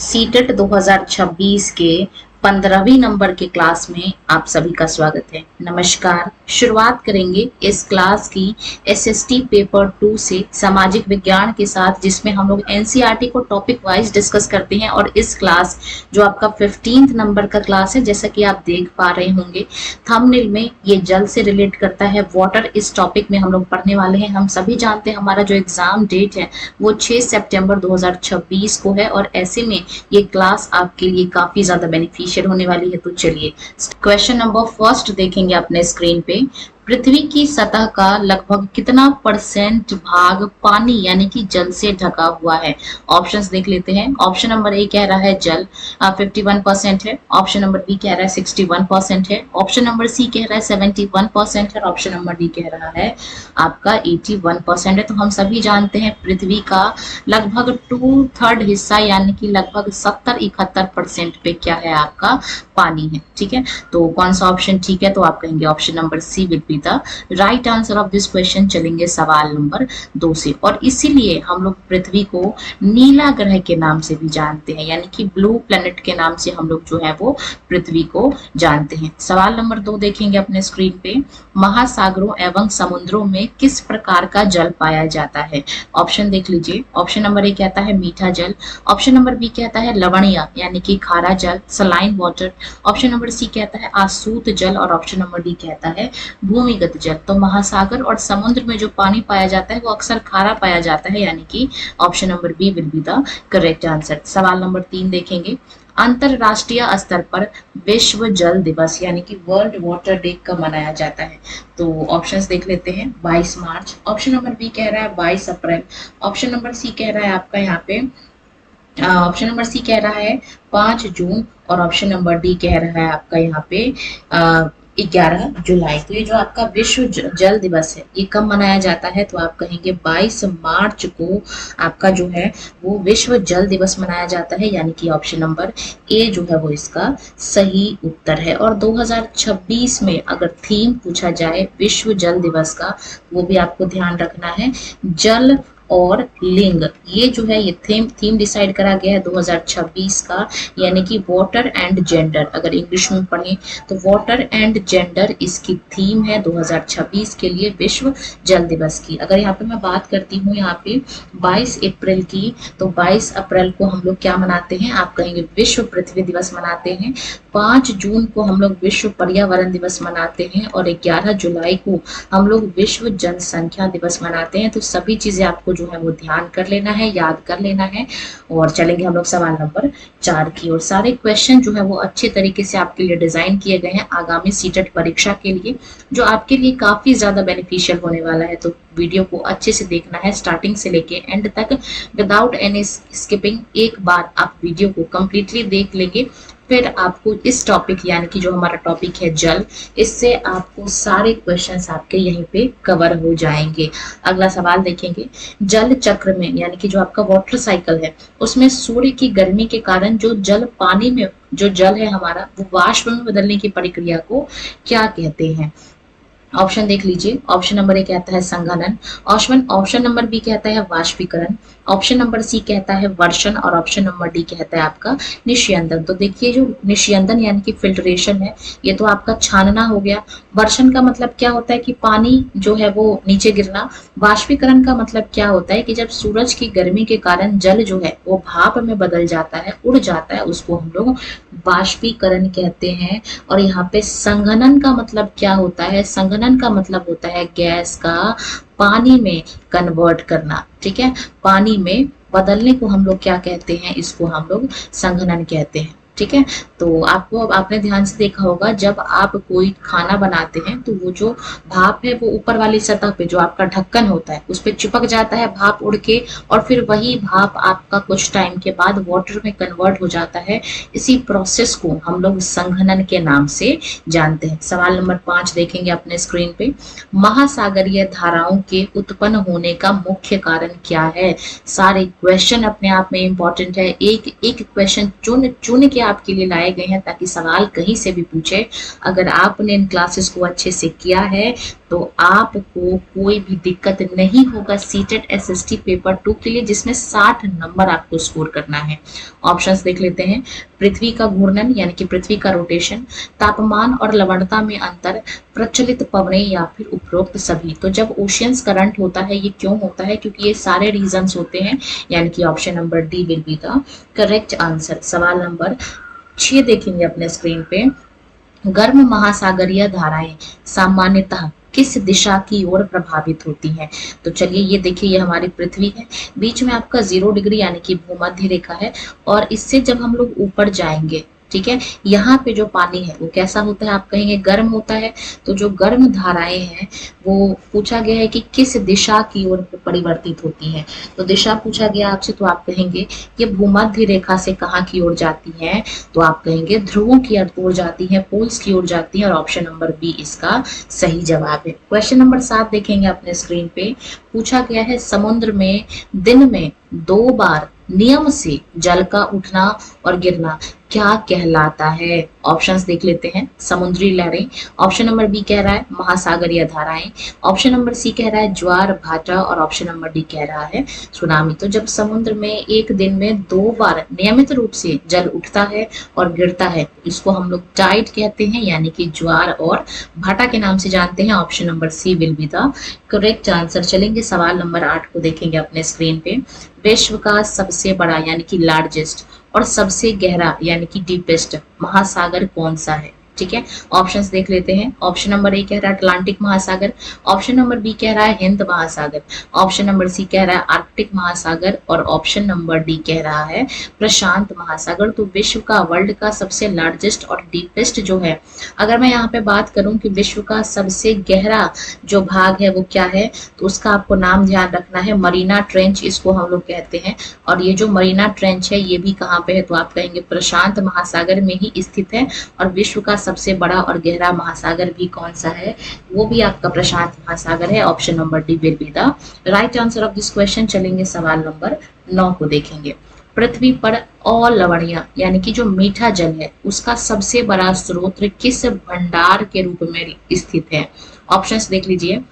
CTET 2026 के 15वीं number के class में आप सभी का स्वागत है। नमस्कार। शुरुआत करेंगे इस क्लास की एसएसटी पेपर 2 से सामाजिक विज्ञान के साथ, जिसमें हम लोग एनसीईआरटी को टॉपिक वाइज डिस्कस करते हैं। और इस क्लास जो आपका 15th नंबर का क्लास है, जैसा कि आप देख पा रहे होंगे थंबनेल में, ये जल से रिलेट करता है। वाटर इस टॉपिक में हम लोग पढ़ने वाले हैं। हम सभी जानते हैं हमारा जो एग्जाम डेट है वो 6 सितंबर 2026 को है, और ऐसे में ये क्लास आपके लिए काफी ज्यादा बेनिफिशियल होने वाली है। तो चलिए क्वेश्चन नंबर फर्स्ट देखेंगे अपने स्क्रीन पे। पृथ्वी की सतह का लगभग कितना परसेंट भाग पानी यानी कि जल से ढका हुआ है? ऑप्शंस देख लेते हैं। ऑप्शन नंबर ए कह रहा है जल 51% है। ऑप्शन नंबर बी कह रहा है 61% है। ऑप्शन नंबर सी कह रहा है 71% है। और ऑप्शन नंबर डी कह रहा है आपका 81% है। तो हम सभी जानते हैं पृथ्वी का लगभग 2/3 हिस्सा यानी कि लगभग 70-71% पे क्या है आपका पानी है। ठीक है, तो कौन सा ऑप्शन ठीक है? तो आप कहेंगे option number C will be the right answer of this question. चलेंगे सवाल नंबर 2 से। और इसीलिए हम लोग पृथ्वी को नीला ग्रह के नाम से भी जानते हैं, यानी कि ब्लू प्लेनेट के नाम से हम लोग जो है वो पृथ्वी को जानते हैं। सवाल नंबर 2 देखेंगे अपने स्क्रीन पे। महासागरों एवं समुद्रों में किस प्रकार का जल पाया जाता है? ऑप्शन देख लीजिए। ऑप्शन नंबर ए कहता है मीठा जल। ऑप्शन नंबर बी कहता है लवणीय यानी कि खारा जल, saline water. Option number C कहता है आसूत जल। और ऑप्शन नंबर डी कहता है भूमिगत जल। तो महासागर और समुद्र में जो पानी पाया जाता है वो अक्सर खारा पाया जाता है, यानी कि option number B will be the correct answer. सवाल नंबर 3 देखेंगे। अंतरराष्ट्रीय स्तर पर विश्व जल दिवस यानी कि वर्ल्ड वाटर डे कब मनाया जाता है? तो ऑप्शंस देख लेते हैं। 22 मार्च। ऑप्शन नंबर बी कह रहा है 22 अप्रैल। ऑप्शन नंबर सी कह रहा है आपका यहाँ पे ऑप्शन नंबर सी कह रहा है 5 जून। और ऑप्शन नंबर डी कह रहा है आपका यहाँ पे 11 जुलाई। तो ये जो आपका विश्व जल दिवस है ये कब मनाया जाता है? तो आप कहेंगे 22 मार्च को आपका जो है वो विश्व जल दिवस मनाया जाता है, यानी कि ऑप्शन नंबर ए जो है वो इसका सही उत्तर है। और 2026 में अगर थीम पूछा जाए विश्व जल दिवस का, वो भी आपको ध्यान रखना है जल और लिंग। ये जो है ये थीम डिसाइड करा गया है 2026 का, यानी कि वाटर एंड जेंडर। अगर इंग्लिश में पढ़ें तो वाटर एंड जेंडर इसकी थीम है 2026 के लिए विश्व जल दिवस की। अगर यहाँ पे मैं बात करती हूँ यहाँ पे 22 अप्रैल की, तो 22 अप्रैल को हम लोग क्या मनाते हैं? आप कहेंगे विश्व पृथ्वी दिवस मनाते हैं। 5 जून को हम लोग विश्व पर्यावरण दिवस मनाते हैं। और 11 जुलाई को हम लोग विश्व जनसंख्या दिवस मनाते हैं। तो सभी चीजें आपको जो है वो ध्यान कर लेना है, याद कर लेना है। और चलेंगे हम लोग सवाल नंबर 4 की ओर। सारे क्वेश्चन जो है वो अच्छे तरीके से आपके लिए डिजाइन किए गए हैं आगामी सीटेट परीक्षा के लिए, जो आपके लिए काफी ज्यादा बेनिफिशियल होने वाला है। तो वीडियो को अच्छे से देखना है स्टार्टिंग से लेके एंड तक विदाउट एनी स्किपिंग। एक बार आप वीडियो को कंप्लीटली देख लेंगे, फिर आपको इस टॉपिक यानी कि जो हमारा टॉपिक है जल, इससे आपको सारे क्वेश्चंस आपके यहीं पे कवर हो जाएंगे। अगला सवाल देखेंगे। जल चक्र में यानी कि जो आपका वाटर साइकिल है उसमें सूर्य की गर्मी के कारण जो जल पानी में जो जल है हमारा वो वाष्प में बदलने की प्रक्रिया को क्या कहते हैं? ऑप्शन देख लीजिए। ऑप्शन नंबर ए कहता है संघनन। ऑप्शन नंबर बी कहता है वाष्पीकरण। ऑप्शन नंबर सी कहता है वर्षण। और ऑप्शन नंबर डी कहता है आपका निष्यंदन। तो देखिए जो निष्यंदन यानी कि फिल्ट्रेशन है ये तो आपका छानना हो गया। वर्षण का मतलब क्या होता है कि पानी जो है वो नीचे गिरना। वाष्पीकरण का मतलब क्या होता है कि जब सूरज की गर्मी के कारण जल जो है वो भाप में बदल जाता है, उड़ जाता है, उसको हम लोग वाष्पीकरण कहते हैं। और यहाँ पे संघनन का मतलब क्या होता है? संघनन का मतलब होता है गैस का पानी में कन्वर्ट करना। ठीक है, पानी में बदलने को हम लोग क्या कहते हैं? इसको हम लोग संघनन कहते हैं। ठीक है, तो आपने ध्यान से देखा होगा जब आप कोई खाना बनाते हैं तो वो जो भाप है वो ऊपर वाली सतह पे जो आपका ढक्कन होता है उस पे चिपक जाता है भाप उड़ के, और फिर वही भाप आपका कुछ टाइम के बाद वाटर में कन्वर्ट हो जाता है। इसी प्रोसेस को हम लोग संघनन के नाम से जानते हैं। सवाल नंबर 5 देखेंगे अपने स्क्रीन पे। महासागरीय धाराओं के उत्पन्न होने का मुख्य कारण क्या है? सारे क्वेश्चन अपने आप में इंपॉर्टेंट है। एक एक क्वेश्चन चुन के आपके लिए लाए गए हैं ताकि सवाल कहीं से भी पूछे। अगर आपने इन क्लासेस को अच्छे से किया है तो आपको कोई भी दिक्कत नहीं होगा सीटेट एसएसटी पेपर 2 के लिए, जिसमें 60 नंबर आपको स्कोर करना है। ऑप्शंस देख लेते हैं। पृथ्वी का घूर्णन यानी कि पृथ्वी का रोटेशन, तापमान और लवणता में अंतर, प्रचलित पवनें या फिर उपरोक्त सभी। तो जब ओशियंस करंट होता है, ये क्यों होता है? क्योंकि ये सारे रीजंस होते हैं, यानी कि option number D will be the correct answer. सवाल नंबर 6 देखेंगे अपने स्क्रीन पे। गर्म महासागरीय धाराएं सामान्यतः किस दिशा की ओर प्रभावित होती हैं? तो चलिए ये देखिए, ये हमारी पृथ्वी है, बीच में आपका 0 डिग्री यानी कि भूमध्य रेखा है, और इससे जब हम लोग ऊपर जाएंगे, ठीक है, यहाँ पे जो पानी है वो कैसा होता है? आप कहेंगे गर्म होता है। तो जो गर्म धाराएं हैं वो पूछा गया है कि किस दिशा की ओर परिवर्तित होती हैं। तो दिशा पूछा गया आपसे, तो आप कहेंगे ये भूमध्य रेखा से कहाँ की ओर जाती है? तो आप कहेंगे ध्रुवों की ओर जाती है, पोल्स की ओर जाती है, और ऑप्शन नंबर बी इसका सही जवाब है। क्वेश्चन नंबर 7 देखेंगे अपने स्क्रीन पे। पूछा गया है समुद्र में दिन में 2 बार नियम से जल का उठना और गिरना क्या कहलाता है? ऑप्शंस देख लेते हैं। समुद्री लहरें, ऑप्शन नंबर बी कह रहा है महासागरीय धाराएं, ऑप्शन नंबर सी कह रहा है ज्वार भाटा, और ऑप्शन नंबर डी कह रहा है सुनामी। तो जब समुद्र में एक दिन में 2 बार नियमित रूप से जल उठता है और गिरता है, इसको हम लोग टाइड कहते हैं, यानी कि ज्वार और भाटा के नाम से जानते हैं। Option number C will be the correct answer. चलेंगे सवाल नंबर 8 को देखेंगे अपने स्क्रीन पे। विश्व का सबसे बड़ा यानी कि लार्जेस्ट और सबसे गहरा यानी कि डीपेस्ट महासागर कौन सा है? ठीक है, ऑप्शंस देख लेते हैं। ऑप्शन नंबर ए कह रहा है अटलांटिक महासागर, ऑप्शन नंबर बी कह रहा है हिंद महासागर, ऑप्शन नंबर सी कह रहा है आर्कटिक महासागर, और ऑप्शन नंबर डी कह रहा है प्रशांत महासागर। तो विश्व का, वर्ल्ड का सबसे लार्जेस्ट और डीपेस्ट जो है, अगर मैं यहाँ पे बात करूं कि विश्व का सबसे गहरा जो भाग है वो क्या है, तो उसका आपको नाम ध्यान रखना है, मरीना ट्रेंच इसको हम लोग कहते हैं। और ये जो मरीना ट्रेंच है ये भी कहाँ पे है? तो आप कहेंगे प्रशांत महासागर में ही स्थित है। और विश्व का सबसे बड़ा और गहरा महासागर भी कौन सा है? वो भी आपका प्रशांत महासागर है। Option number D will be the right answer of this question. चलेंगे सवाल नंबर 9 को देखेंगे। पृथ्वी पर अलवणीय यानी कि जो मीठा जल है उसका सबसे बड़ा स्रोत किस भंडार के रूप में स्थित है? ऑप्शंस देख लीजिए।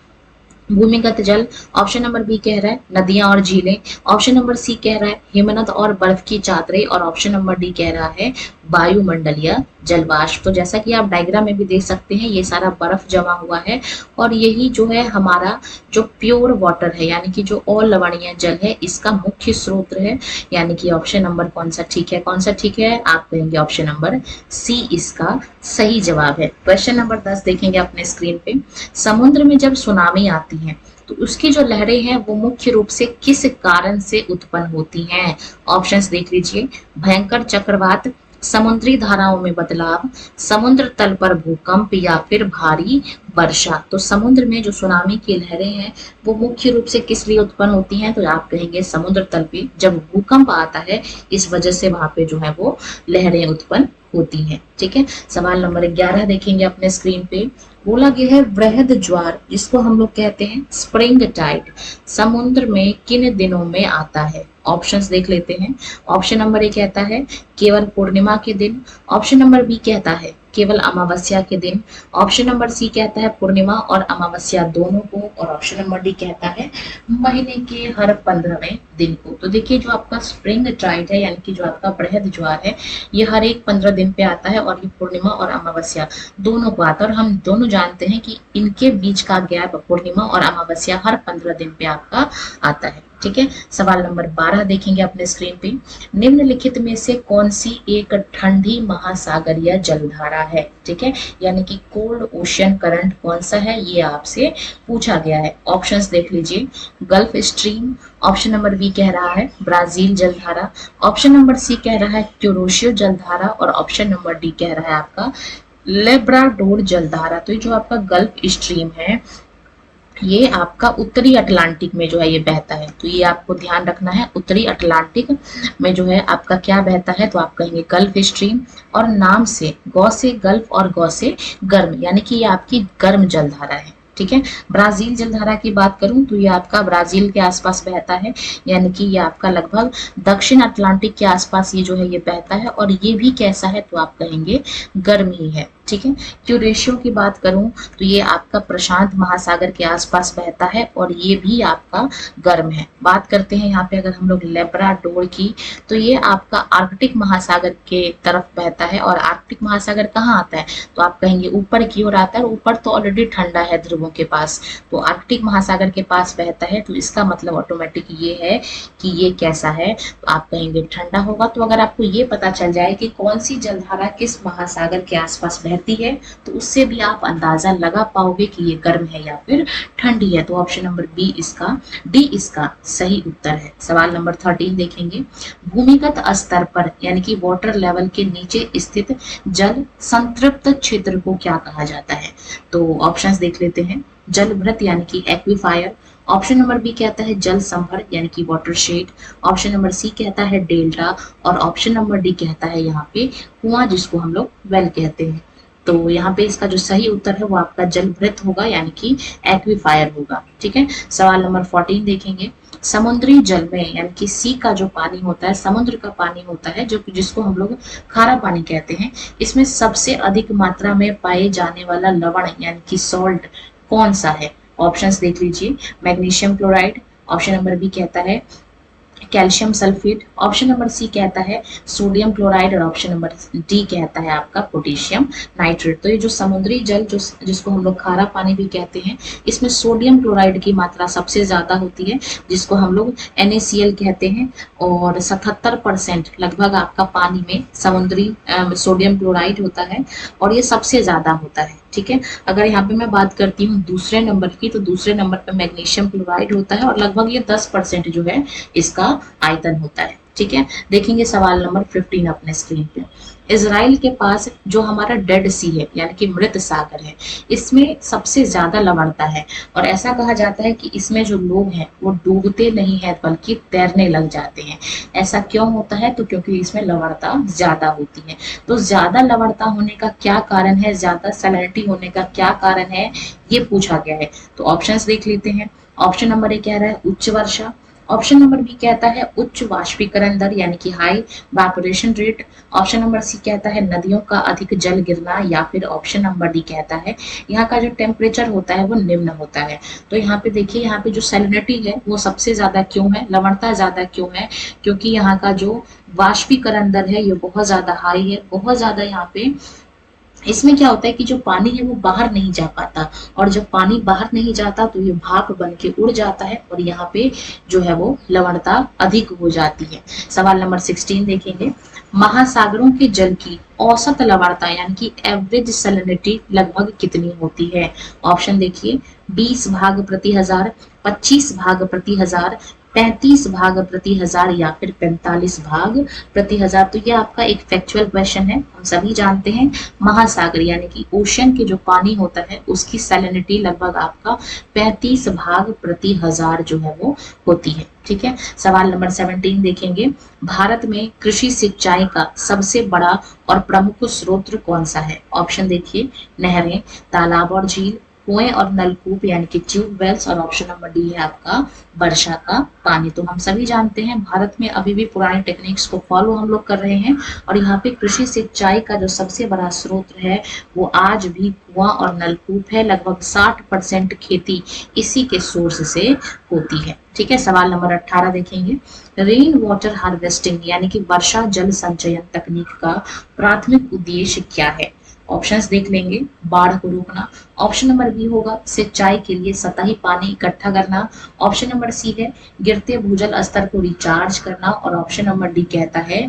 भूमिगत जल, ऑप्शन नंबर बी कह रहा है नदियां और झीलें, ऑप्शन नंबर सी कह रहा है हिमनद और बर्फ की चादरें, और ऑप्शन नंबर डी कह रहा है वायुमंडलीय जलवाष्प। तो जैसा कि आप डायग्राम में भी देख सकते हैं, ये सारा बर्फ जमा हुआ है, और यही जो है हमारा जो प्योर वाटर है यानी कि जो अलवणीय जल है इसका मुख्य स्रोत है। यानी कि ऑप्शन नंबर कौन सा ठीक है? कौन सा ठीक है? आप कहेंगे ऑप्शन नंबर सी इसका सही जवाब है। क्वेश्चन नंबर 10 देखेंगे अपने स्क्रीन पे। समुद्र में जब सुनामी आती है तो उसकी जो लहरें हैं वो मुख्य रूप से किस कारण से उत्पन्न होती हैं? ऑप्शंस देख लीजिए। भयंकर चक्रवात, समुद्री धाराओं में बदलाव, समुद्र तल पर भूकंप, या फिर भारी वर्षा। तो समुद्र में जो सुनामी की लहरें हैं वो मुख्य रूप से किस लिए उत्पन्न होती हैं? तो आप कहेंगे समुद्र तल पे जब भूकंप आता है इस वजह से वहां पे जो है वो लहरें उत्पन्न होती हैं। ठीक है, सवाल नंबर 11 देखेंगे अपने स्क्रीन पे। बोला गया है वृहद ज्वार जिसको हम लोग कहते हैं स्प्रिंग टाइड समुद्र में किन दिनों में आता है? ऑप्शंस देख लेते हैं। ऑप्शन नंबर ए कहता है केवल पूर्णिमा के दिन, ऑप्शन नंबर बी कहता है केवल अमावस्या के दिन, ऑप्शन नंबर सी कहता है पूर्णिमा और अमावस्या दोनों को, और ऑप्शन नंबर डी कहता है महीने के हर 15वें दिन को। तो देखिए जो आपका स्प्रिंग टाइड है यानी कि जो आपका वृहद ज्वार है ये हर एक 15 दिन पे आता है, और ये पूर्णिमा और अमावस्या दोनों को आता है। और हम दोनों जानते हैं कि इनके बीच का गैप पूर्णिमा और अमावस्या हर 15 दिन पे आपका आता है। ठीक है, सवाल नंबर 12 देखेंगे अपने स्क्रीन पे। निम्नलिखित में से कौन सी एक ठंडी महासागरीय जलधारा है? ठीक है, यानी कि कोल्ड ओशियन करंट कौन सा है ये आपसे पूछा गया है। ऑप्शंस देख लीजिए। Gulf Stream, option number B कह रहा है ब्राजील जलधारा, ऑप्शन नंबर सी कह रहा है क्यूरोशियो जलधारा, और ऑप्शन नंबर डी कह रहा है आपका लेब्राडोर जलधारा। तो ये जो आपका गल्फ स्ट्रीम है ये आपका उत्तरी अटलांटिक में जो है ये बहता है। तो ये आपको ध्यान रखना है, उत्तरी अटलांटिक में जो है आपका क्या बहता है? तो आप कहेंगे गल्फ स्ट्रीम, और नाम से गौ से गल्फ और गौ से गर्म, यानी कि ये आपकी गर्म जलधारा है। ठीक है, ब्राजील जलधारा की बात करूं तो ये आपका ब्राजील के आसपास बहता है, यानी कि ये आपका लगभग दक्षिण अटलांटिक के आसपास ये जो है ये बहता है, और ये भी कैसा है? तो आप कहेंगे गर्म ही है। ठीक है। क्यूरेशियो की बात करूं तो ये आपका प्रशांत महासागर के आसपास बहता है और ये भी आपका गर्म है। बात करते हैं यहाँ पे अगर हम लोग लेब्राडोर की, तो ये आपका आर्कटिक महासागर के तरफ बहता है। और आर्कटिक महासागर कहाँ आता है, तो आप कहेंगे ऊपर की ओर आता है। ऊपर तो ऑलरेडी ठंडा है ध्रुवों के पास, तो आर्कटिक महासागर के पास बहता है, तो इसका मतलब ऑटोमेटिक ये है कि ये कैसा है, तो आप कहेंगे ठंडा होगा। तो अगर आपको ये पता चल जाए कि कौन सी जलधारा किस महासागर के आसपास बहती है, तो उससे भी आप अंदाजा लगा पाओगे कि ये गर्म है या फिर ठंडी है। तो ऑप्शन नंबर डी इसका सही उत्तर है। सवाल नंबर 13 देखेंगे, भूमिगत स्तर पर यानी कि वाटर लेवल के नीचे स्थित जल संतृप्त क्षेत्र को क्या कहा जाता है। तो ऑप्शंस देख लेते हैं, जलभृत यानी कि एक्विफायर। ऑप्शन नंबर बी कहता है जल संभर यानी कि वाटरशेड। ऑप्शन नंबर सी कहता है डेल्टा और ऑप्शन नंबर डी कहता है यहाँ पे कुआं, जिसको हम लोग वेल कहते हैं। तो यहाँ पे इसका जो सही उत्तर है वो आपका जलभृत होगा यानी कि एक्विफायर होगा। ठीक है। सवाल नंबर 14 देखेंगे, समुद्री जल में यानी कि सी का जो पानी होता है, समुद्र का पानी होता है, जो जिसको हम लोग खारा पानी कहते हैं, इसमें सबसे अधिक मात्रा में पाए जाने वाला लवण यानी कि सॉल्ट कौन सा है। ऑप्शंस देख लीजिए, magnesium chloride, option number B कहता है calcium sulphate, option number C कहता है सोडियम क्लोराइड और ऑप्शन नंबर डी कहता है आपका पोटेशियम नाइट्रेट। तो ये जो समुद्री जल जिसको हम लोग खारा पानी भी कहते हैं, इसमें सोडियम क्लोराइड की मात्रा सबसे ज्यादा होती है, जिसको हम लोग NaCl कहते हैं। और 77% लगभग आपका पानी में समुद्री सोडियम क्लोराइड होता है और ये सबसे ज्यादा होता है। ठीक है। अगर यहाँ पे मैं बात करती हूँ दूसरे नंबर की, तो दूसरे नंबर पे मैग्नीशियम क्लोराइड होता है और लगभग ये 10% जो है इसका आयतन होता है। ठीक है। देखेंगे सवाल नंबर 15 अपने स्क्रीन पे, इजराइल के पास जो हमारा डेड सी है यानी कि मृत सागर है, इसमें सबसे ज्यादा लवणता है और ऐसा कहा जाता है कि इसमें जो लोग हैं वो डूबते नहीं है बल्कि तैरने लग जाते हैं। ऐसा क्यों होता है, तो क्योंकि इसमें लवणता ज्यादा होती है। तो ज्यादा लवणता होने का क्या कारण है, ज्यादा सैलिनिटी होने का क्या कारण है, ये पूछा गया है। तो ऑप्शंस देख लेते हैं। ऑप्शन नंबर ए कह रहा है उच्च वर्षा, ऑप्शन नंबर बी कहता है उच्च वाष्पीकरण दर यानी कि high evaporation rate, option number C कहता है नदियों का अधिक जल गिरना, या फिर ऑप्शन नंबर डी कहता है यहाँ का जो टेम्परेचर होता है वो निम्न होता है। तो यहाँ पे देखिए, यहाँ पे जो सैलिनिटी है वो सबसे ज्यादा क्यों है, लवणता ज्यादा क्यों है, क्योंकि यहाँ का जो वाष्पीकरण दर है ये बहुत ज्यादा हाई है, बहुत ज्यादा। यहाँ पे इसमें क्या होता है कि जो पानी है वो बाहर नहीं जा पाता, और जब पानी बाहर नहीं जाता तो ये भाप बन के उड़ जाता है और यहाँ पे जो है वो लवणता अधिक हो जाती है। सवाल नंबर 16 देखेंगे, महासागरों के जल की औसत लवणता यानी कि एवरेज सैलिनिटी लगभग कितनी होती है। ऑप्शन देखिए, 20 भाग प्रति हजार, 25 भाग प्रति हजार, 35 भाग प्रति हजार या फिर 45 भाग प्रति हजार। तो ये आपका एक फैक्चुअल क्वेश्चन है। हम सभी जानते हैं महासागर यानी कि ओशन के जो पानी होता है उसकी सैलिनिटी लगभग आपका 35 भाग प्रति हजार जो है वो होती है। ठीक है। सवाल नंबर 17 देखेंगे, भारत में कृषि सिंचाई का सबसे बड़ा और प्रमुख स्रोत कौन सा है। ऑप्शन देखिए, नहरें, तालाब और झील, कुएं और नलकूप यानी कि ट्यूब वेल्स, और ऑप्शन नंबर डी है आपका वर्षा का पानी। तो हम सभी जानते हैं भारत में अभी भी पुरानी टेक्निक्स को फॉलो हम लोग कर रहे हैं और यहाँ पे कृषि सिंचाई का जो सबसे बड़ा स्रोत है वो आज भी कुआं और नलकूप है। लगभग 60% खेती इसी के सोर्स से होती है। ठीक है। सवाल नंबर 18 देखेंगे, रेन वाटर हार्वेस्टिंग यानी कि वर्षा जल संचयन तकनीक का प्राथमिक उद्देश्य क्या है। ऑप्शंस देख लेंगे, बाढ़ को रोकना, ऑप्शन नंबर बी होगा सिंचाई के लिए सतही पानी इकट्ठा करना, ऑप्शन नंबर सी है गिरते भूजल स्तर को रिचार्ज करना, और ऑप्शन नंबर डी कहता है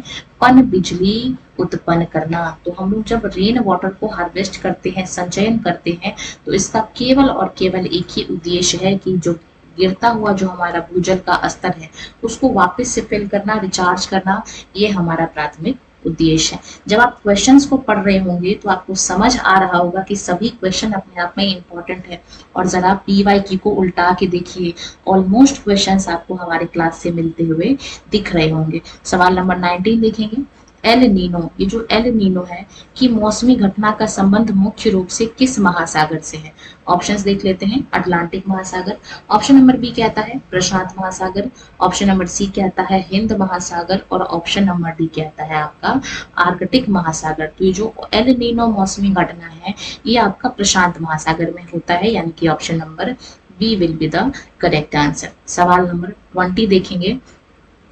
पन बिजली उत्पन्न करना। तो हम लोग जब रेन वाटर को हार्वेस्ट करते हैं, संचयन करते हैं, तो इसका केवल और केवल एक ही उद्देश्य है कि जो गिरता हुआ जो हमारा भूजल का स्तर है उसको वापस से फिल करना, रिचार्ज करना, ये हमारा प्राथमिक उद्देश्य है। जब आप क्वेश्चंस को पढ़ रहे होंगे तो आपको समझ आ रहा होगा कि सभी क्वेश्चन अपने आप में इंपॉर्टेंट है। और जरा PYQ को उल्टा के देखिए, ऑलमोस्ट क्वेश्चंस आपको हमारे क्लास से मिलते हुए दिख रहे होंगे। सवाल नंबर 19 देखेंगे, एल नीनो, ये जो एल नीनो है कि मौसमी घटना का संबंध मुख्य रूप से किस महासागर से है? ऑप्शंस देख लेते हैं। अटलांटिक महासागर, ऑप्शन नंबर बी कहता है प्रशांत महासागर, ऑप्शन नंबर सी कहता है हिंद महासागर और ऑप्शन नंबर डी कहता है आपका आर्कटिक महासागर। तो ये जो एल नीनो मौसमी घटना है ये आपका प्रशांत महासागर में होता है, यानी कि option number B will be the correct answer. सवाल नंबर 20 देखेंगे।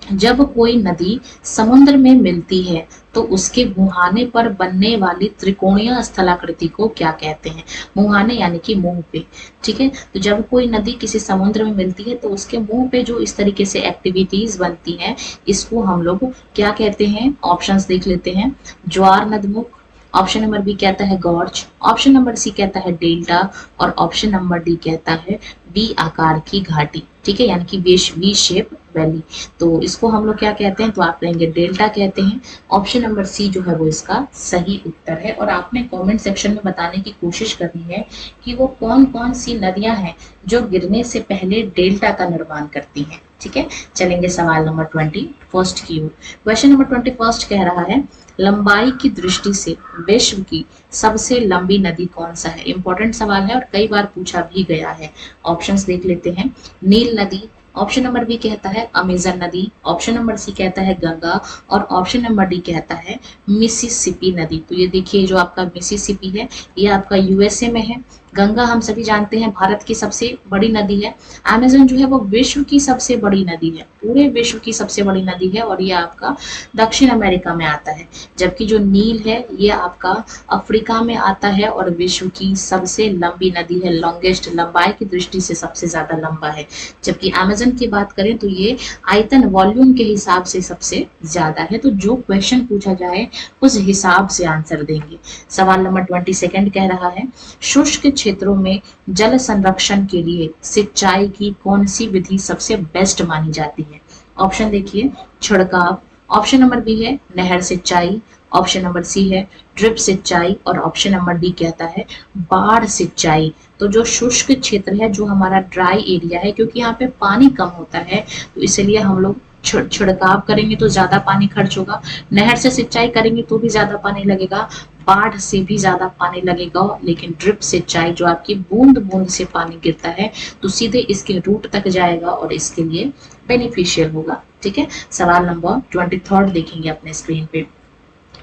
जब कोई नदी समुद्र में मिलती है तो उसके मुहाने पर बनने वाली त्रिकोणीय स्थलाकृति को क्या कहते हैं? मुहाने यानी कि मुंह पे, ठीक है। तो जब कोई नदी किसी समुद्र में मिलती है तो उसके मुंह पे जो इस तरीके से एक्टिविटीज बनती हैं इसको हम लोग क्या कहते हैं? ऑप्शंस देख लेते हैं। ज्वार नदमुख, ऑप्शन नंबर बी कहता है गॉर्ज, ऑप्शन नंबर सी कहता है डेल्टा और ऑप्शन नंबर डी कहता है वी आकार की घाटी, ठीक है, यानी कि वी शेप वैली। तो इसको हम लोग क्या कहते हैं? तो आप कहेंगे डेल्टा कहते हैं। ऑप्शन नंबर सी जो है वो इसका सही उत्तर है। और आपने कमेंट सेक्शन में बताने की कोशिश करनी है कि वो कौन कौन सी नदियां हैं जो गिरने से पहले डेल्टा का निर्माण करती हैं, ठीक है। चलेंगे सवाल नंबर 21 की ओर। क्वेश्चन नंबर 21 कह रहा है लंबाई की दृष्टि से विश्व की सबसे लंबी नदी कौन सा है? इंपॉर्टेंट सवाल है और कई बार पूछा भी गया है। ऑप्शंस देख लेते हैं। नील नदी, ऑप्शन नंबर बी कहता है अमेजन नदी, ऑप्शन नंबर सी कहता है गंगा और ऑप्शन नंबर डी कहता है मिसिसिपी नदी। तो ये देखिए जो आपका मिसिसिपी है ये आपका यूएसए में है। गंगा हम सभी जानते हैं भारत की सबसे बड़ी नदी है। अमेजन जो है वो विश्व की सबसे बड़ी नदी है, पूरे विश्व की सबसे बड़ी नदी है और ये आपका दक्षिण अमेरिका में आता है। जबकि जो नील है ये आपका अफ्रीका में आता है और विश्व की सबसे लंबी नदी है, लॉन्गेस्ट, लंबाई की दृष्टि से सबसे ज्यादा लंबा है। जबकि अमेजन की बात करें तो ये आयतन वॉल्यूम के हिसाब से सबसे ज्यादा है। तो जो क्वेश्चन पूछा जाए उस हिसाब से आंसर देंगे। सवाल नंबर 22 कह रहा है शुष्क क्षेत्रों में जल संरक्षण के लिए सिंचाई की कौन सी विधि सबसे बेस्ट मानी जाती है? ऑप्शन देखिए छिड़काव, ऑप्शन नंबर बी है नहर सिंचाई, ऑप्शन नंबर सी है ड्रिप सिंचाई और ऑप्शन नंबर डी कहता है बाढ़ सिंचाई। तो जो शुष्क क्षेत्र है, जो हमारा ड्राई एरिया है, क्योंकि यहाँ पे पानी कम होता है तो इसलिए हम लोग छिड़काव करेंगे तो ज्यादा पानी खर्च होगा, नहर से सिंचाई करेंगे तो भी ज्यादा पानी लगेगा, बाढ़ से भी ज्यादा पानी लगेगा, लेकिन ड्रिप सिंचाई जो आपकी बूंद बूंद से पानी गिरता है तो सीधे इसके रूट तक जाएगा और इसके लिए बेनिफिशियल होगा, ठीक है। सवाल नंबर 23 देखेंगे अपने स्क्रीन पे।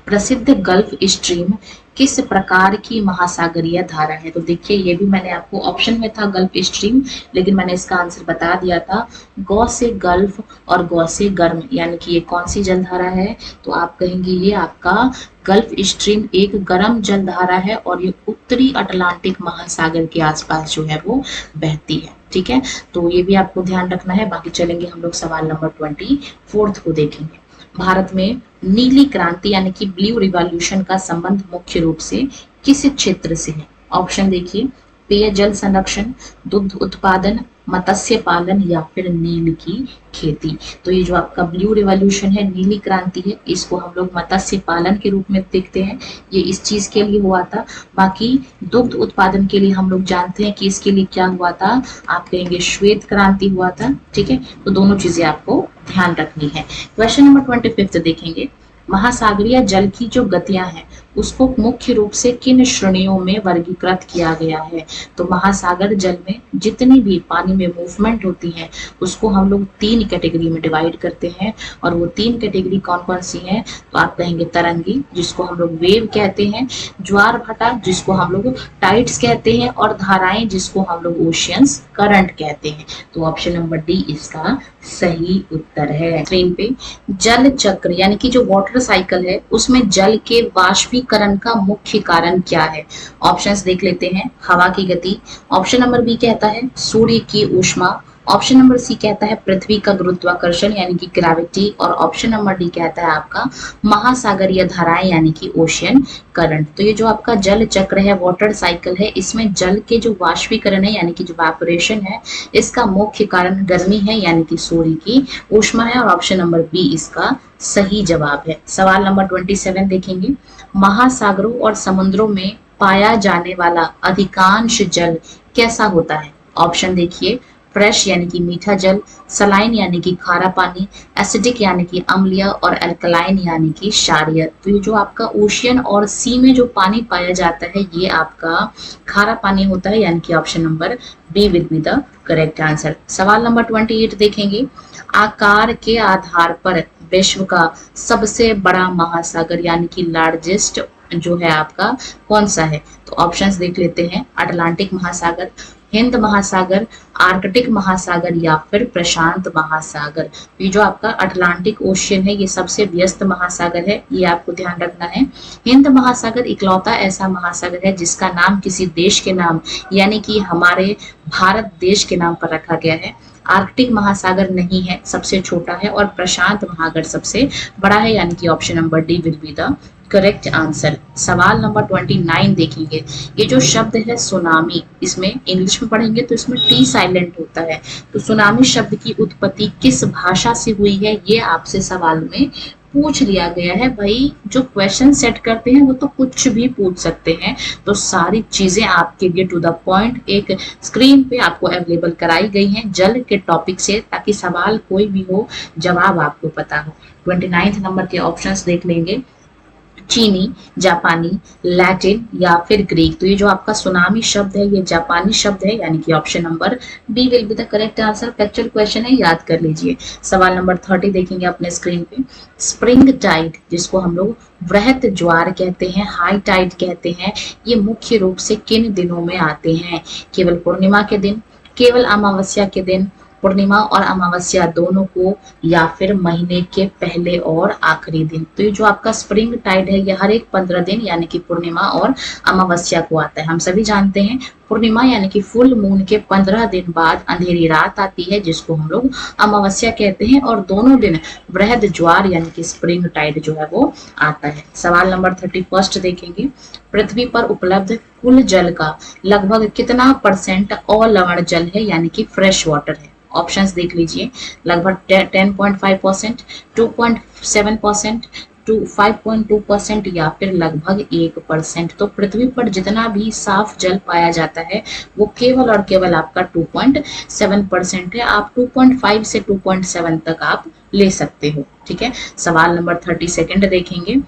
प्रसिद्ध गल्फ स्ट्रीम किस प्रकार की महासागरीय धारा है? तो देखिए ये भी मैंने आपको ऑप्शन में था गल्फ स्ट्रीम, लेकिन मैंने इसका आंसर बता दिया था गौ से गल्फ और गौ से गर्म, यानी कि ये कौन सी जलधारा है? तो आप कहेंगे ये आपका गल्फ स्ट्रीम एक गर्म जलधारा है और ये उत्तरी अटलांटिक महासागर के आसपास जो है वो बहती है, ठीक है। तो ये भी आपको ध्यान रखना है। बाकी चलेंगे हम लोग सवाल नंबर 24 को देखेंगे। भारत में नीली क्रांति यानी कि ब्लू रिवॉल्यूशन का संबंध मुख्य रूप से किस क्षेत्र से है? ऑप्शन देखिए पेयजल संरक्षण, दुग्ध उत्पादन, मत्स्य पालन या फिर नील की खेती। तो ये जो आपका ब्लू रिवॉल्यूशन है, नीली क्रांति है, इसको हम लोग मत्स्य पालन के रूप में देखते हैं, ये इस चीज के लिए हुआ था। बाकी दुग्ध उत्पादन के लिए हम लोग जानते हैं कि इसके लिए क्या हुआ था, आप कहेंगे श्वेत क्रांति हुआ था, ठीक है। तो दोनों चीजें आपको ध्यान रखनी है। क्वेश्चन नंबर 25 देखेंगे। महासागरीय जल की जो गतियां हैं उसको मुख्य रूप से किन श्रेणियों में वर्गीकृत किया गया है? तो महासागर जल में जितनी भी पानी में मूवमेंट होती है उसको हम लोग 3 कैटेगरी में डिवाइड करते हैं और वो 3 कैटेगरी कौन कौन सी हैं? तो आप कहेंगे तरंगी जिसको हम लोग वेव कहते हैं, ज्वार भाटा जिसको हम लोग टाइड्स कहते हैं और धाराएं जिसको हम लोग ओशियंस करंट कहते हैं। तो ऑप्शन नंबर डी इसका सही उत्तर है। स्क्रीन पे जल चक्र यानी कि जो वाटर साइकिल है उसमें जल के वाष्पीकरण का मुख्य कारण क्या है? ऑप्शंस देख लेते हैं। हवा की गति, ऑप्शन नंबर बी कहता है सूर्य की ऊष्मा, ऑप्शन नंबर सी कहता है पृथ्वी का गुरुत्वाकर्षण यानी कि ग्रेविटी और ऑप्शन नंबर डी कहता है आपका महासागरीय धाराएं यानी कि ओशियन करंट। तो ये जो आपका जल चक्र है, वाटर साइकिल है, इसमें जल के जो वाष्पीकरण है यानी कि जो वेपोरेशन है इसका मुख्य कारण गर्मी है यानी कि सूर्य की ऊष्मा है और ऑप्शन नंबर बी इसका सही जवाब है। सवाल नंबर 27 देखेंगे। महासागरों और समुद्रों में पाया जाने वाला अधिकांश जल कैसा होता है? ऑप्शन देखिए फ्रेश यानी कि मीठा जल, सलाइन यानी कि खारा पानी, एसिडिक यानी कि अम्लीय और अल्कलाइन यानी कि क्षारीय। तो ये जो आपका ओशियन और सी में जो पानी पाया जाता है ये आपका खारा पानी होता है, यानी कि option number B will be the correct answer. सवाल नंबर 28 देखेंगे, आकार के आधार पर विश्व का सबसे बड़ा महासागर यानी कि लार्जेस्ट जो है आपका कौन सा है? तो ऑप्शंस देख लेते हैं, अटलांटिक महासागर, हिंद महासागर, आर्कटिक महासागर या फिर प्रशांत महासागर। ये जो आपका अटलांटिक ओशियन है ये सबसे व्यस्त महासागर है, ये आपको ध्यान रखना है। हिंद महासागर इकलौता ऐसा महासागर है जिसका नाम किसी देश के नाम यानी कि हमारे भारत देश के नाम पर रखा गया है। आर्कटिक महासागर नहीं है, सबसे छोटा है, और प्रशांत महासागर सबसे बड़ा है, यानी कि option number D will be the correct answer. सवाल नंबर 29 देखेंगे, ये जो शब्द है सुनामी, इसमें इंग्लिश में पढ़ेंगे तो इसमें टी साइलेंट होता है। तो सुनामी शब्द की उत्पत्ति किस भाषा से हुई है ये आपसे सवाल में पूछ लिया गया है। भाई जो क्वेश्चन सेट करते हैं वो तो कुछ भी पूछ सकते हैं, तो सारी चीजें आपके लिए टू द पॉइंट एक स्क्रीन पे आपको अवेलेबल कराई गई हैं जल के टॉपिक से, ताकि सवाल कोई भी हो जवाब आपको पता हो। 29 नंबर के ऑप्शंस देख लेंगे, चीनी, जापानी, लैटिन या फिर ग्रीक। तो ये जो आपका सुनामी शब्द है ये जापानी शब्द है, यानी कि option number B will be the correct answer. Factual question है, याद कर लीजिए। सवाल नंबर 30 देखेंगे अपने स्क्रीन पे, स्प्रिंग टाइड जिसको हम लोग वृहत ज्वार कहते हैं, हाई टाइड कहते हैं, ये मुख्य रूप से किन दिनों में आते हैं? केवल पूर्णिमा के दिन, केवल अमावस्या के दिन, पूर्णिमा और अमावस्या दोनों को, या फिर महीने के पहले और आखिरी दिन। तो ये जो आपका स्प्रिंग टाइड है ये हर एक 15 दिन यानी कि पूर्णिमा और अमावस्या को आता है। हम सभी जानते हैं पूर्णिमा यानी कि फुल मून के 15 दिन बाद अंधेरी रात आती है जिसको हम लोग अमावस्या कहते हैं, और दोनों दिन वृहद ज्वार यानी कि स्प्रिंग टाइड जो है वो आता है। सवाल नंबर 31 देखेंगे, पृथ्वी पर उपलब्ध कुल जल का लगभग कितना परसेंट अलवण जल है यानी कि फ्रेश वाटर है? ऑप्शंस देख लीजिए, लगभग 10.5%, 2.7%, 5.2% या फिर लगभग 1%। तो पृथ्वी पर जितना भी साफ जल पाया जाता है वो केवल और केवल आपका 2.7% है। आप 2.5 से 2.7 तक आप ले सकते हो, ठीक है। सवाल नंबर 32 देखेंगे,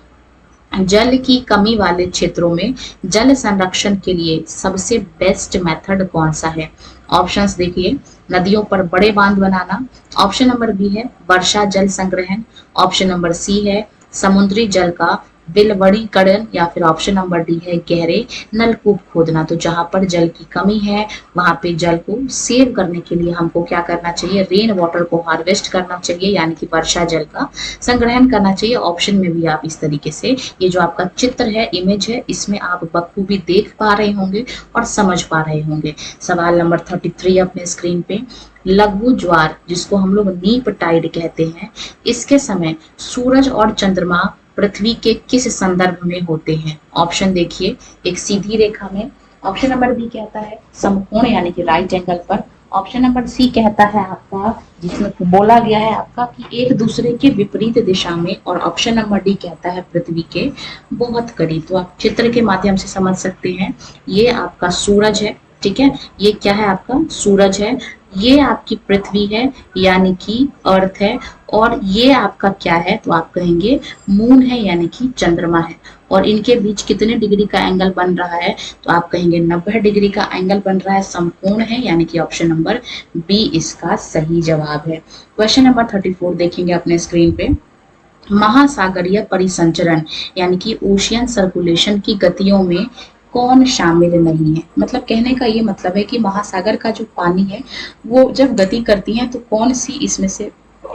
जल की कमी वाले क्षेत्रों में जल संरक्षण के लिए सबसे बेस्ट मेथड कौन सा है? ऑप्शंस देखिए, नदियों पर बड़े बांध बनाना, ऑप्शन नंबर बी है वर्षा जल संग्रहण, ऑप्शन नंबर सी है समुद्री जल का बिलवड़ीकरण, या फिर ऑप्शन नंबर डी है गहरे नलकूप खोदना। तो जहां पर जल की कमी है वहां पे जल को सेव करने के लिए हमको क्या करना चाहिए? रेन वाटर को हार्वेस्ट करना चाहिए, यानी कि वर्षा जल का संग्रहण करना चाहिए। ऑप्शन में भी आप इस तरीके से, ये जो आपका चित्र है, इमेज है, इसमें आप बखूबी देख पा रहे होंगे और समझ पा रहे होंगे। सवाल नंबर 33 अपने स्क्रीन पे, लघु ज्वार जिसको हम लोग नीप टाइड कहते हैं, इसके समय सूरज और चंद्रमा पृथ्वी के किस संदर्भ में होते हैं? ऑप्शन देखिए, एक सीधी रेखा में, ऑप्शन नंबर बी कहता है समकोण यानी कि राइट एंगल पर, ऑप्शन नंबर सी कहता है आपका जिसमें बोला गया है आपका कि एक दूसरे के विपरीत दिशा में, और ऑप्शन नंबर डी कहता है पृथ्वी के बहुत करीब। तो आप चित्र के माध्यम से समझ सकते हैं, ये आपका सूरज है, ठीक है, ये क्या है आपका सूरज है, ये आपकी पृथ्वी है यानी कि अर्थ है, और ये आपका क्या है? तो आप कहेंगे मून है यानी कि चंद्रमा है। और इनके बीच कितने डिग्री का एंगल बन रहा है? तो आप कहेंगे 90 डिग्री का एंगल बन रहा है, समकोण है, यानी कि ऑप्शन नंबर बी इसका सही जवाब है। क्वेश्चन नंबर 34 देखेंगे अपने स्क्रीन पे, महासागरीय परिसंचरण यानी कि ओशियन सर्कुलेशन की गतियों में कौन शामिल नहीं है? मतलब कहने का ये मतलब है कि महासागर का जो पानी है वो जब गति करती है तो कौन सी इसमें से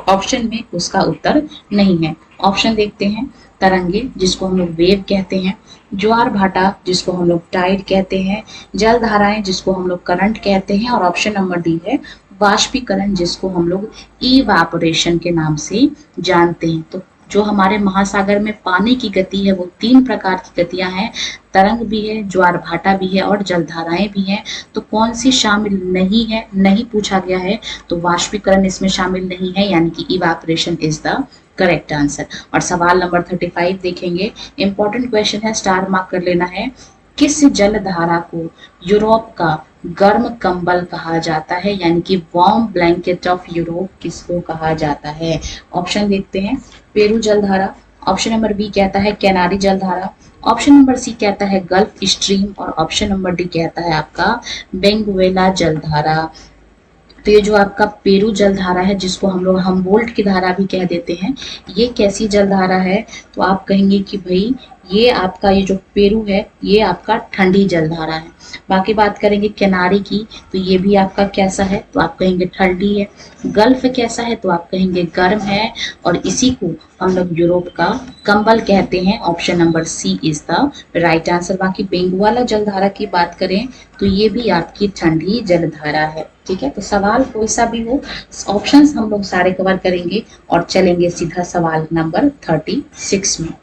ऑप्शन में उसका उत्तर नहीं है। ऑप्शन देखते हैं, तरंगे जिसको हम लोग वेव कहते हैं, ज्वार भाटा जिसको हम लोग टाइड कहते हैं, जल धाराएं जिसको हम लोग करंट कहते हैं, और ऑप्शन नंबर डी है वाष्पीकरण जिसको हम लोग इवापोरेशन के नाम से जानते हैं। तो जो हमारे महासागर में पानी की गति है वो 3 प्रकार की गतियां हैं, तरंग भी है, ज्वार भाटा भी है और जलधाराएं भी हैं। तो कौन सी शामिल नहीं है? नहीं पूछा गया है, तो वाष्पीकरण इसमें शामिल नहीं है, यानी कि evaporation is the correct answer. और सवाल नंबर 35 देखेंगे, इंपॉर्टेंट क्वेश्चन है, स्टार मार्क कर लेना है। किस जलधारा को यूरोप का गर्म कंबल कहा जाता है, यानी कि वार्म ब्लैंकेट ऑफ यूरोप किसको कहा जाता है? ऑप्शन देखते हैं। पेरू जलधारा, ऑप्शन नंबर बी कहता है कैनारी जलधारा, ऑप्शन नंबर सी कहता है गल्फ स्ट्रीम, और ऑप्शन नंबर डी कहता है आपका बेंगुएला जलधारा। तो ये जो आपका पेरू जलधारा है, जिसको हम लोग हमबोल्ट की धारा भी कह देते हैं, ये कैसी जलधारा है? तो आप कहेंगे कि भाई ये आपका ये जो पेरू है ये आपका ठंडी जलधारा है। बाकी बात करेंगे किनारे की, तो ये भी आपका कैसा है? तो आप कहेंगे ठंडी है। गल्फ कैसा है? तो आप कहेंगे गर्म है, और इसी को हम लोग यूरोप का कंबल कहते हैं। Option number C is the right answer. बाकी बेंगुआला जलधारा की बात करें तो ये भी आपकी ठंडी जलधारा है। ठीक है, तो सवाल कोई सा भी हो, ऑप्शंस हम लोग सारे कवर करेंगे और चलेंगे सीधा सवाल नंबर 36 में।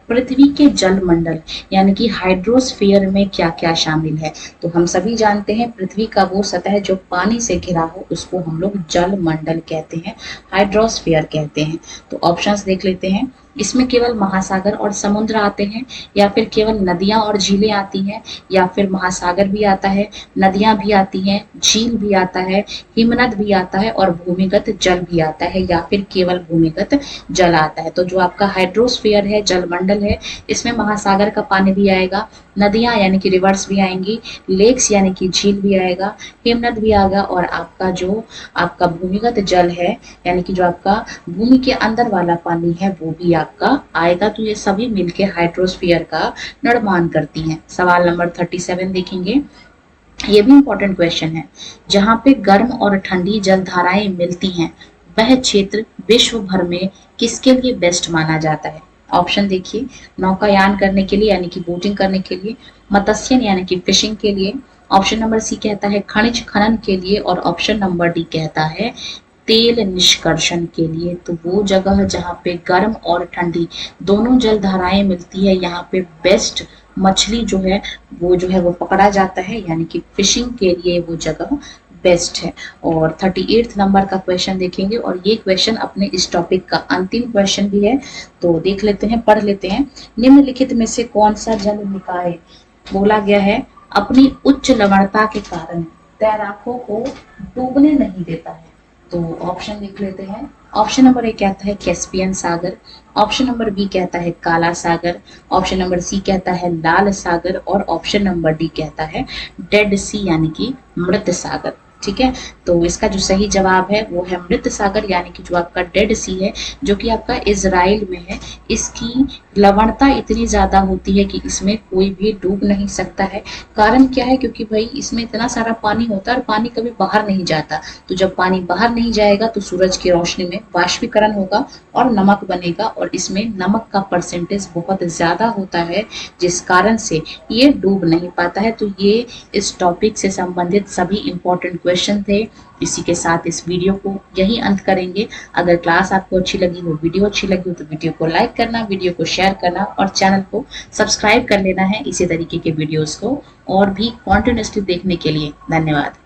पृथ्वी के जल मंडल यानी कि हाइड्रोस्फीयर में क्या क्या शामिल है? तो हम सभी जानते हैं पृथ्वी का वो सतह जो पानी से घिरा हो उसको हम लोग जल मंडल कहते हैं, हाइड्रोस्फीयर कहते हैं। तो ऑप्शंस देख लेते हैं। इसमें केवल महासागर और समुद्र आते हैं, या फिर केवल नदियां और झीलें आती हैं, या फिर महासागर भी आता है, नदियां भी आती हैं, झील भी आता है, हिमनद भी आता है, और भूमिगत जल भी आता है, या फिर केवल भूमिगत जल आता है। तो जो आपका हाइड्रोस्फीयर है, जलमंडल है, इसमें महासागर का पानी भी आएगा, नदियां यानी कि रिवर्स भी आएंगी, लेक्स यानी कि झील भी आएगा, हिमनद भी आएगा, और आपका जो आपका भूमिगत जल है यानी कि जो आपका भूमि के अंदर वाला पानी है वो भी आपका आएगा। तो ये सभी मिलके हाइड्रोस्फीयर का निर्माण करती हैं। सवाल नंबर 37 देखेंगे। ये भी इंपॉर्टेंट क्वेश्चन है। जहाँ पे गर्म और ठंडी जलधाराएं मिलती हैं वह क्षेत्र विश्व भर में किसके लिए बेस्ट माना जाता है? ऑप्शन देखिए। नौकायान करने के लिए यानी कि बोटिंग करने के लिए, मत्स्यन यानी कि फिशिंग के लिए, ऑप्शन नंबर सी कहता है खनिज खनन के लिए, और ऑप्शन नंबर डी कहता है तेल निष्कर्षण के लिए। तो वो जगह जहाँ पे गर्म और ठंडी दोनों जलधाराएं मिलती है, यहाँ पे बेस्ट मछली जो है वो पकड़ा जाता है, यानी कि फिशिंग के लिए वो जगह बेस्ट है। और 38 नंबर का क्वेश्चन देखेंगे, और ये क्वेश्चन अपने इस टॉपिक का अंतिम क्वेश्चन भी है। तो देख लेते हैं, पढ़ लेते हैं। निम्नलिखित में से कौन सा जल निकाय बोला गया है अपनी उच्च लवणता के कारण तैराकों को डूबने नहीं देता है? तो ऑप्शन देख लेते हैं। ऑप्शन नंबर ए कहता है कैस्पियन सागर, ऑप्शन नंबर बी कहता है काला सागर, ऑप्शन नंबर सी कहता है लाल सागर, और ऑप्शन नंबर डी कहता है डेड सी यानी कि मृत सागर। ठीक है, तो इसका जो सही जवाब है वो है मृत सागर, यानी कि जो आपका डेड सी है, जो कि आपका इजराइल में है। इसकी लवणता इतनी ज्यादा होती है कि इसमें कोई भी डूब नहीं सकता है। कारण क्या है? क्योंकि भाई इसमें इतना सारा पानी होता है और पानी कभी बाहर नहीं जाता। तो जब पानी बाहर नहीं जाएगा तो सूरज की रोशनी में वाष्पीकरण होगा और नमक बनेगा, और इसमें नमक का परसेंटेज बहुत ज्यादा होता है, जिस कारण से ये डूब नहीं पाता है। तो ये इस टॉपिक से संबंधित सभी इंपॉर्टेंट क्वेश्चन थे। इसी के साथ इस वीडियो को यही अंत करेंगे। अगर क्लास आपको अच्छी लगी हो, वीडियो अच्छी लगी हो, तो वीडियो को लाइक करना, वीडियो को शेयर करना, और चैनल को सब्सक्राइब कर लेना है इसी तरीके के वीडियोस को और भी कॉन्टिन्यूसली देखने के लिए। धन्यवाद।